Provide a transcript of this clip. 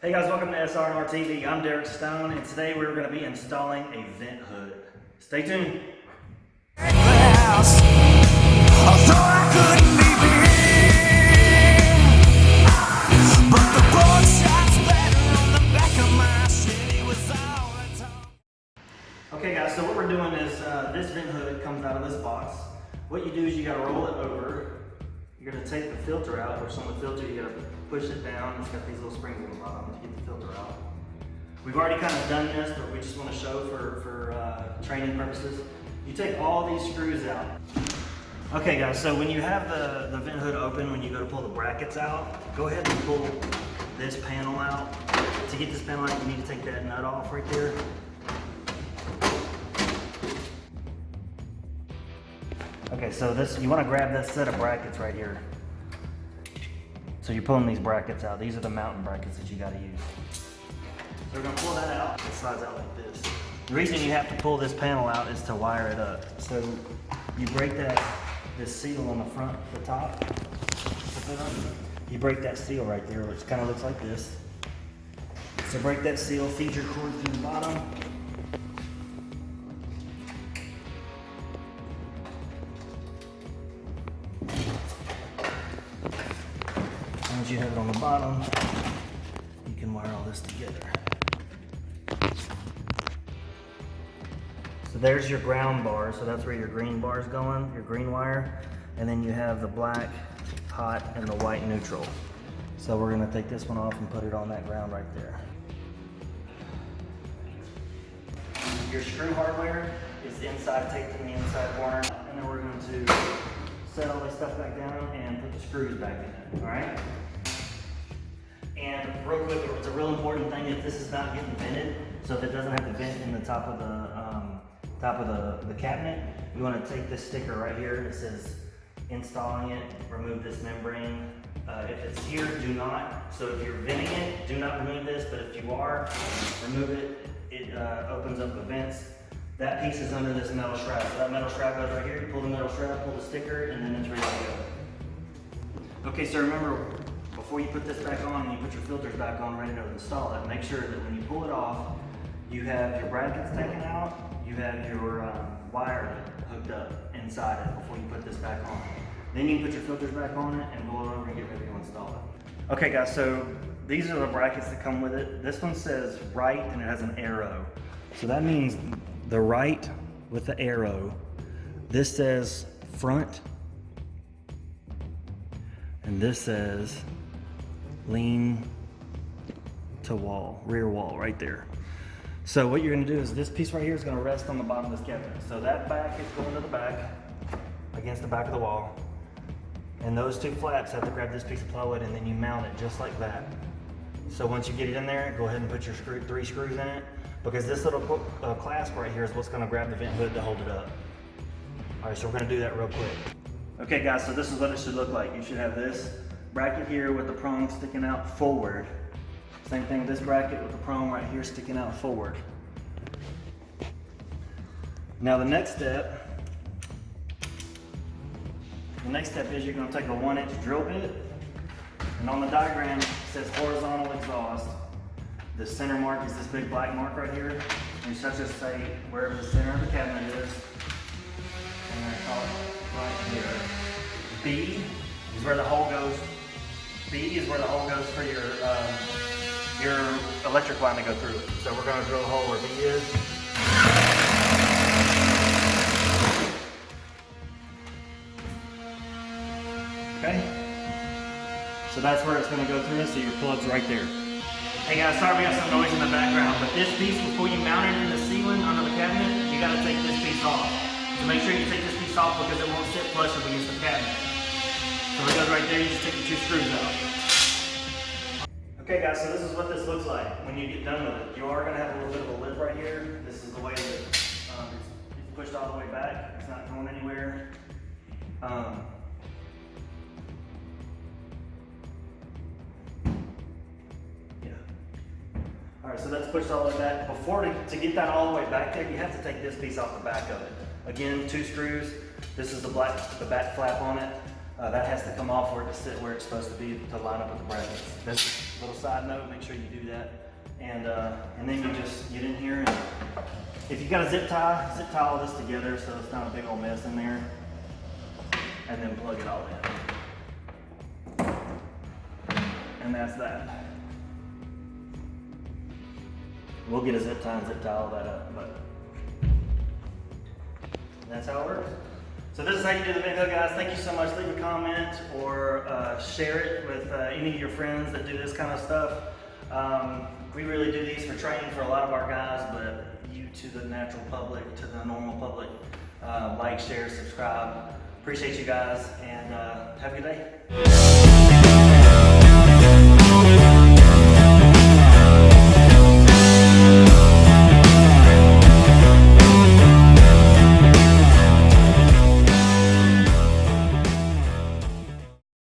Hey guys, welcome to SR&RTV. I'm Derek Stone, and today we're going to be installing a vent hood. Stay tuned. Okay guys, so what we're doing is this vent hood comes out of this box. What you do is you got to roll it over. You're going to take the filter out, which on the filter you got to push it down. It's got these little springs on the bottom to get the filter out. We've already kind of done this, but we just want to show for training purposes. You take all these screws out. Okay guys, so when you have the vent hood open, when you go to pull the brackets out, go ahead and pull this panel out. To get this panel out, you need to take that nut off right there. Okay, so you want to grab this set of brackets right here. So you're pulling these brackets out. These are the mounting brackets that you got to use. So we're going to pull that out. It slides out like this. The reason you have to pull this panel out is to wire it up. So you break this seal on the front, the top. You break that seal right there, which kind of looks like this. So break that seal, feed your cord through the bottom. Once you have it on the bottom, you can wire all this together. So there's your ground bar, so that's where your green bar is going, your green wire. And then you have the black, hot, and the white neutral. So we're gonna take this one off and put it on that ground right there. Your screw hardware is inside, taped in the inside corner. And then we're going to set all this stuff back down and put the screws back in it, all right? And real quick, it's a real important thing if this is not getting vented. So if it doesn't have the vent in the top of the cabinet, you want to take this sticker right here. It says installing it, remove this membrane. If it's here, do not. So if you're venting it, do not remove this. But if you are, remove it. It opens up the vents. That piece is under this metal strap. So that metal strap goes right here. You pull the metal strap, pull the sticker, and then it's ready to go. Okay, so remember, before you put this back on and you put your filters back on ready to install it, make sure that when you pull it off, you have your brackets taken out, you have your wire hooked up inside it before you put this back on. Then you can put your filters back on it and blow it over and get ready to install it. Okay guys, so these are the brackets that come with it. This one says right and it has an arrow. So that means the right with the arrow. This says front. And this says lean to wall, rear wall right there. So what you're gonna do is this piece right here is gonna rest on the bottom of this cabinet. So that back is going to the back, against the back of the wall. And those two flaps have to grab this piece of plywood and then you mount it just like that. So once you get it in there, go ahead and put your three screws in it, because this little clasp right here is what's gonna grab the vent hood to hold it up. All right, so we're gonna do that real quick. Okay guys, so this is what it should look like. You should have this bracket here with the prong sticking out forward. Same thing with this bracket with the prong right here sticking out forward. Now the next step is you're going to take a 1-inch drill bit, and on the diagram it says horizontal exhaust. The center mark is this big black mark right here, and you should just say wherever the center of the cabinet is, and I call it right here. B is where the hole goes. B is where the hole goes for your electric line to go through it. So we're going to drill a hole where B is. Okay, so that's where it's going to go through, so your plug's right there. Hey guys, sorry we got some noise in the background, but this piece, before you mount it in the ceiling under the cabinet, you got to take this piece off. So make sure you take this piece off because it won't sit flush up against the cabinet. So it goes right there, you just take the two screws out. Okay guys, so this is what this looks like when you get done with it. You are going to have a little bit of a lip right here. This is the way that it's pushed all the way back. It's not going anywhere. Alright, so that's pushed all the way back. To get that all the way back there, you have to take this piece off the back of it. Again, 2 screws. This is the back flap on it. That has to come off for it to sit where it's supposed to be to line up with the brackets. Little side note, make sure you do that. And then you just get in here, and if you got a zip tie all this together so it's not a big old mess in there, and then plug it all in. And that's that. We'll get a zip tie and zip tie all that up, but that's how it works. So this is how you do the venthood, guys. Thank you so much. Leave a comment or share it with any of your friends that do this kind of stuff. We really do these for training for a lot of our guys, but you to the natural public, to the normal public, like, share, subscribe. Appreciate you guys, and have a good day.